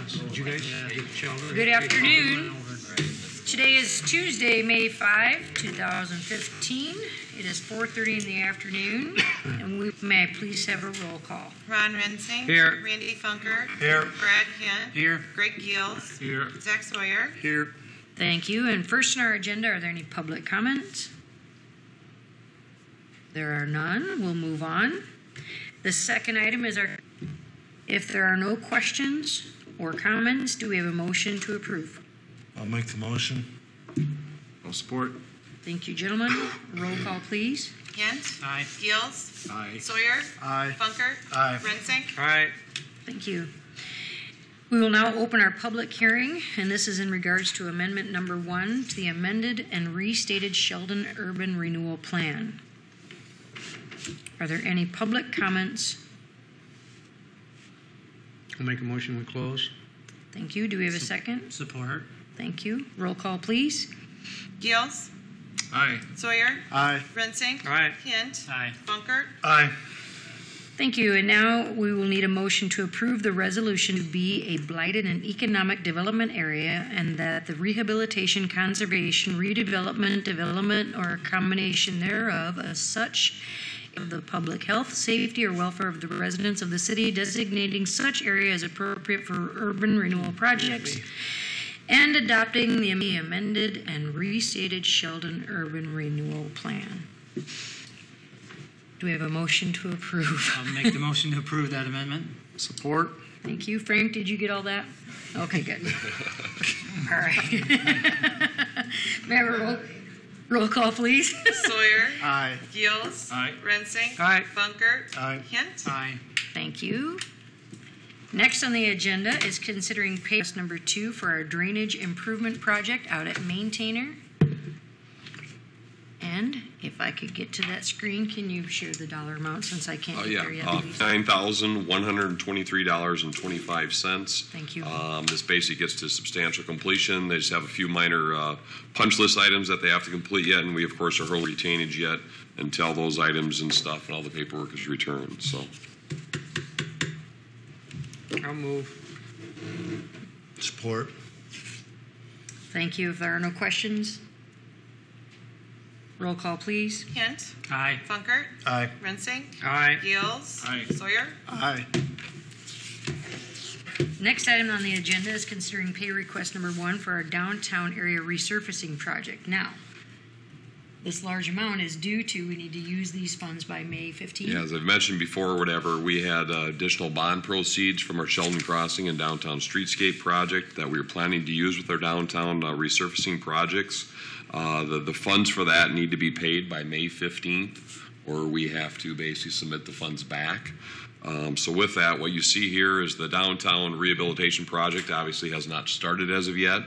Did you guys? Sheldon? Good afternoon. Today is Tuesday, May 5, 2015. It is 4:30 in the afternoon, and may I please have a roll call? Ron Rensing. Here. Randy Funker. Here. Brad Hint. Here. Greg Gills. Here. Zach Sawyer. Here. Thank you. And first on our agenda, are there any public comments? There are none. We'll move on. The second item is if there are no questions or comments, do we have a motion to approve? I'll make the motion. I'll support. Thank you, gentlemen. Roll call, please. Hint. Aye. Gills. Aye. Sawyer. Aye. Funker. Aye. Rensing. Aye. Thank you. We will now open our public hearing, and this is in regards to amendment number 1 to the amended and restated Sheldon Urban Renewal Plan. Are there any public comments? I'll make a motion we close. Thank you. Do we have a second? Support. Thank you. Roll call, please. Gills. Aye. Sawyer. Aye. Rensing. Aye. Hint. Aye. Funker. Aye. Thank you. And now we will need a motion to approve the resolution to be a blighted and economic development area, and that the rehabilitation, conservation, redevelopment, development, or a combination thereof as such of the public health, safety, or welfare of the residents of the city, designating such area as appropriate for urban renewal projects, and adopting the amended and restated Sheldon Urban Renewal Plan. Do we have a motion to approve? I'll make the motion to approve that amendment. Support. Thank you. Frank, did you get all that? Okay, good. All right. May I have a roll call, please? Sawyer. Aye. Gills. Aye. Rensing. Aye. Funker. Aye. Hint. Aye. Thank you. Next on the agenda is considering pay request number 2 for our drainage improvement project out at Maintainer. And if I could get to that screen, can you share the dollar amount since I can't get there yet? $9,123.25. Thank you. This basically gets to substantial completion. They just have a few minor punch list items that they have to complete yet, and we, of course, are holding retainage yet until those items and stuff and all the paperwork is returned. So, I'll move. Support. Thank you. If there are no questions, roll call, please. Hint. Aye. Funker. Aye. Rensing. Aye. Gills. Aye. Sawyer. Aye. Next item on the agenda is considering pay request number 1 for our downtown area resurfacing project. Now, this large amount is due to, we need to use these funds by May 15th. yeah, as I've mentioned before, we had additional bond proceeds from our Sheldon Crossing and Downtown Streetscape project that we were planning to use with our downtown resurfacing projects. The funds for that need to be paid by May 15th, or we have to basically submit the funds back. So with that, what you see here is the downtown rehabilitation project obviously has not started as of yet,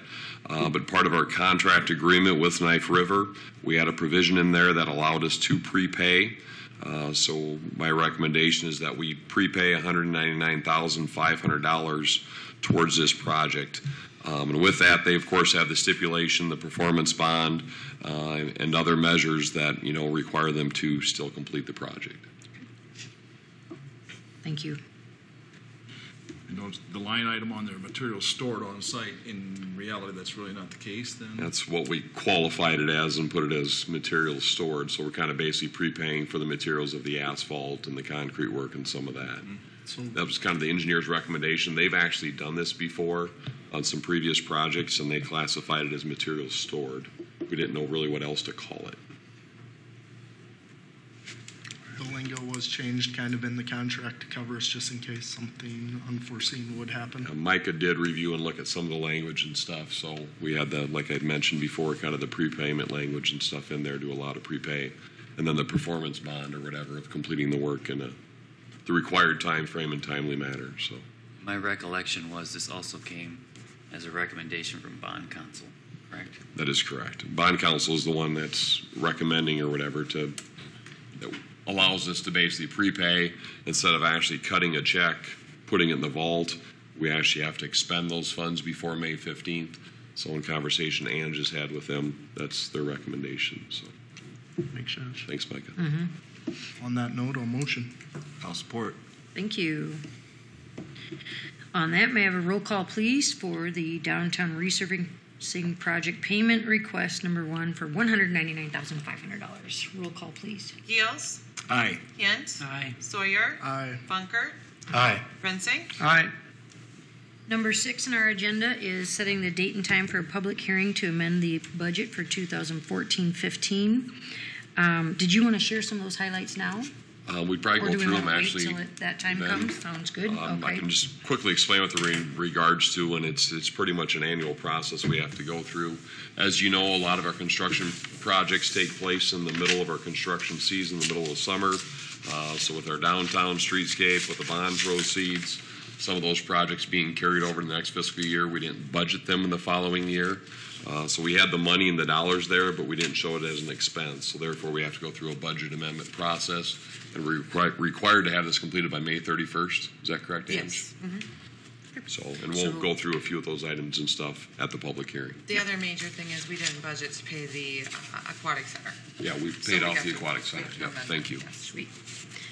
but part of our contract agreement with Knife River, we had a provision in there that allowed us to prepay. So my recommendation is that we prepay $199,500 towards this project. And with that, they, of course, have the stipulation, the performance bond, and other measures that, require them to still complete the project. Thank you. The line item on their materials stored on site, in reality, that's really not the case then? That's what we qualified it as and put it as materials stored. So we're kind of basically prepaying for the materials of the asphalt and the concrete work and some of that. Mm-hmm. So that was kind of the engineer's recommendation. They've actually done this before on some previous projects, and they classified it as materials stored. We didn't know really what else to call it. The lingo was changed kind of in the contract to cover us just in case something unforeseen would happen. Micah did review and look at some of the language and stuff, so we had the, like I'd mentioned before, kind of the prepayment language and stuff in there to allow to prepay. And then the performance bond or whatever of completing the work in the required time frame and timely manner. So, My recollection was this also came as a recommendation from bond counsel, correct? That is correct. Bond counsel is the one that's recommending or whatever that allows us to basically prepay instead of actually cutting a check, putting it in the vault. We actually have to expend those funds before May 15th. So in conversation Ann just had with them, that's their recommendation. So Makes sense. thanks, Micah. Mm-hmm. On that note, I'll motion. I'll support. Thank you. On that, may I have a roll call, please, for the downtown resurfacing project payment request number 1 for $199,500. Roll call, please. Gales, Aye. Hint, Aye. Sawyer, Aye. Funkert, Aye. Rensing. Aye. Number 6 on our agenda is setting the date and time for a public hearing to amend the budget for 2014-15. Did you want to share some of those highlights now? We'd probably Or go do we through want them to wait actually. till that time then. comes? Sounds good. I Okay. can just quickly explain what they're in regards to, and it's pretty much an annual process we have to go through. As you know, a lot of our construction projects take place in the middle of our construction season, the middle of summer. So with our downtown streetscape, with the bond proceeds, some of those projects being carried over to the next fiscal year, we didn't budget them in the following year. So we had the money and the dollars there, but we didn't show it as an expense. So therefore, we have to go through a budget amendment process, and we're required to have this completed by May 31st. Is that correct, Ange? Yes. So, and we'll go through a few of those items and stuff at the public hearing. The other major thing is we didn't budget to pay the aquatic center. Yeah, we So paid we off have the to- aquatic we center. have to Yep, amend thank that, you. yes. Sweet.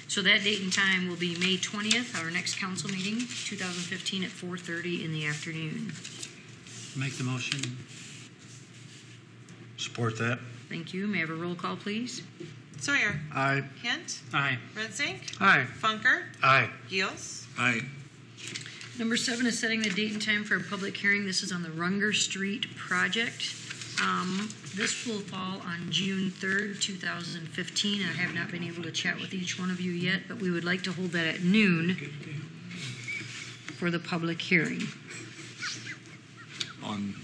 So that date and time will be May 20th, our next council meeting, 2015 at 4:30 in the afternoon. Make the motion. Support that. Thank you. May I have a roll call, please? Sawyer, Aye. Hint, Aye. Rensing, Aye. Funkert, Aye. Gales. Aye. Number 7 is setting the date and time for a public hearing. This is on the Runger Street project. This will fall on June 3rd, 2015. I have not been able to chat with each one of you yet, but we would like to hold that at noon for the public hearing. On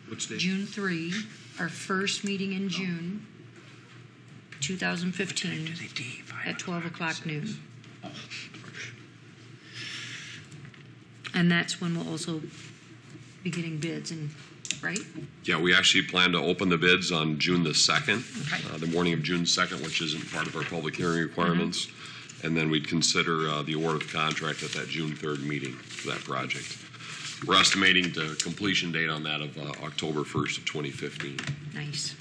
which day? June 3, our first meeting in June 2015 at 12 o'clock noon. And that's when we'll also be getting bids, and right? Yeah, we actually plan to open the bids on June the 2nd, Okay. the morning of June 2nd, which isn't part of our public hearing requirements. And then we'd consider the award of contract at that June 3rd meeting for that project. We're estimating the completion date on that of October 1st of 2015. Nice.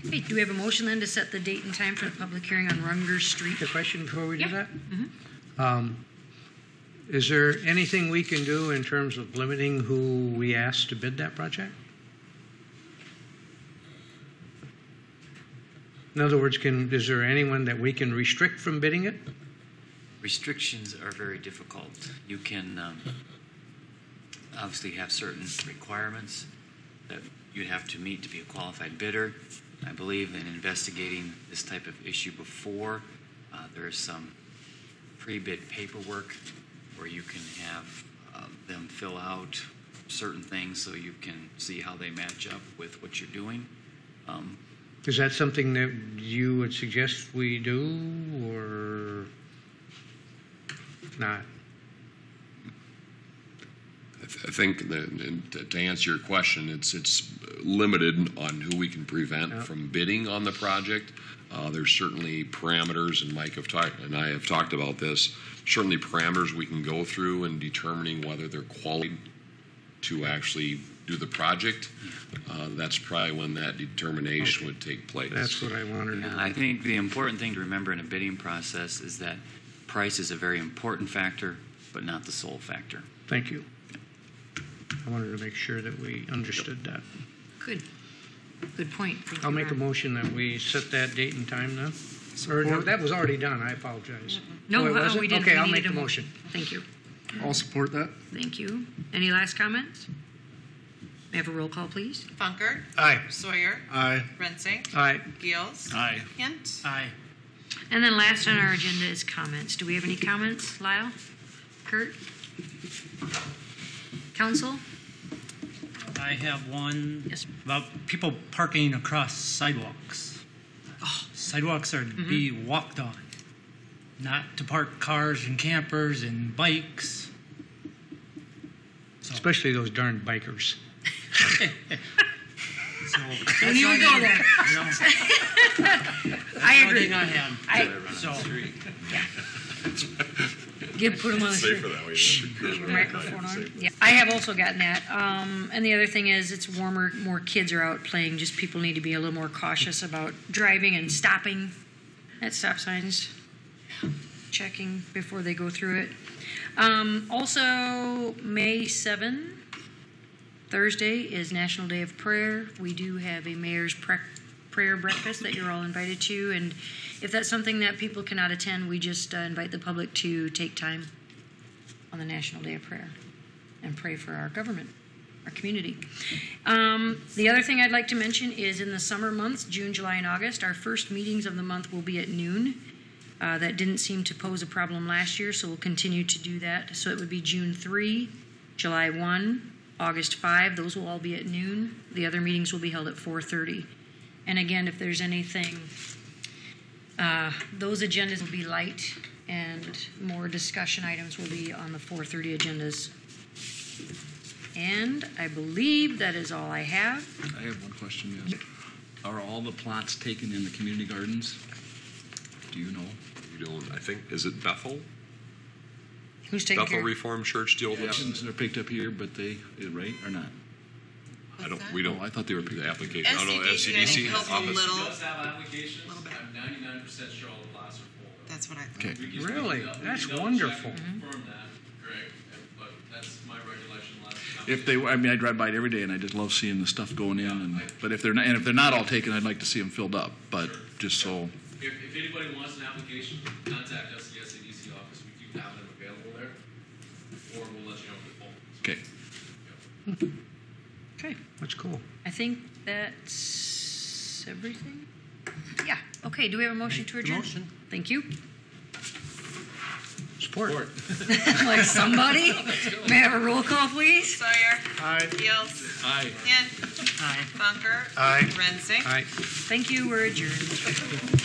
Okay, do we have a motion then to set the date and time for the public hearing on Runger Street? A question before we do Yeah. that? Is there anything we can do in terms of limiting who we ask to bid that project? In other words, is there anyone that we can restrict from bidding it? Restrictions are very difficult. You can obviously have certain requirements that you'd have to meet to be a qualified bidder. I believe in investigating this type of issue before, there is some pre-bid paperwork where you can have them fill out certain things so you can see how they match up with what you're doing. Is that something that you would suggest we do, or not? I think to answer your question, it's limited on who we can prevent from bidding on the project. There's certainly parameters, and Mike and I have talked about this. Certainly parameters we can go through in determining whether they're qualified to actually do the project. That's probably when that determination would take place. That's what I wanted to know. I think the important thing to remember in a bidding process is that price is a very important factor, but not the sole factor. Thank you. I wanted to make sure that we understood that. Good. Good point. Thank I'll you, make a Ron. motion that we set that date and time now. Or no, that was already done. I apologize. No, Oh, it wasn't? we didn't. Okay, We I'll needed make a the motion. Thank you. I'll support that. Thank you. Any last comments? May I have a roll call, please? Funkert, Aye. Sawyer, Aye. Rensing, Aye. Gales. Aye. Hint. Aye. And then last on our agenda is comments. Do we have any comments? Lyle? Kurt? Council? I have one Yes. about people parking across sidewalks. Sidewalks are to be walked on, not to park cars and campers and bikes. So, Especially those darn bikers. I knew we'd go there. You know, I one agree. thing I have. So, Put them on the street. Keep your microphone on. Yeah, I have also gotten that. And the other thing is, it's warmer, more kids are out playing. Just people need to be a little more cautious about driving and stopping at stop signs, checking before they go through it. Also, May 7, Thursday, is National Day of Prayer. We do have a mayor's prayer breakfast that you're all invited to, and if that's something that people cannot attend, we just invite the public to take time on the National Day of Prayer and pray for our government, our community. The other thing I'd like to mention is in the summer months, June, July, and August, our first meetings of the month will be at noon. That didn't seem to pose a problem last year, so we'll continue to do that. So it would be June 3, July 1, August 5. Those will all be at noon. The other meetings will be held at 4:30. And again, if there's anything, those agendas will be light, and more discussion items will be on the 4:30 agendas. And I believe that is all I have. I have one question, yes. Are all the plots taken in the community gardens? Do you know? You don't, I think, is it Bethel? Who's taking Bethel care? Reformed Church deal with Applications that are picked up here, but they, right, or not? I don't, What's we that? don't. Oh, I thought they were picked the up. application. I don't know, SCDC, I think, SCDC helps a office. little. Does have applications. Little bit. I'm 99% sure all the plots are full. That's what I thought. Okay. We can- Really? we can That's double wonderful. check and confirm that, Greg, but that's my regulation last time. If they, I mean, I drive by it every day, and I just love seeing the stuff going in. And but if they're not, and if they're not all taken, I'd like to see them filled up. But just so, If anybody wants an application, contact us at the SADC office. We do have them available there, or we'll let you know if they're full. okay. Okay. That's cool. I think that's everything. Yeah. Okay. Do we have a motion to adjourn? motion. Thank you. Support. Like somebody? May I have a roll call, please? Sawyer. Aye. Fields. Aye. Hint. Aye. Bunker. Aye. Rensing. All right. Thank you. We're adjourned.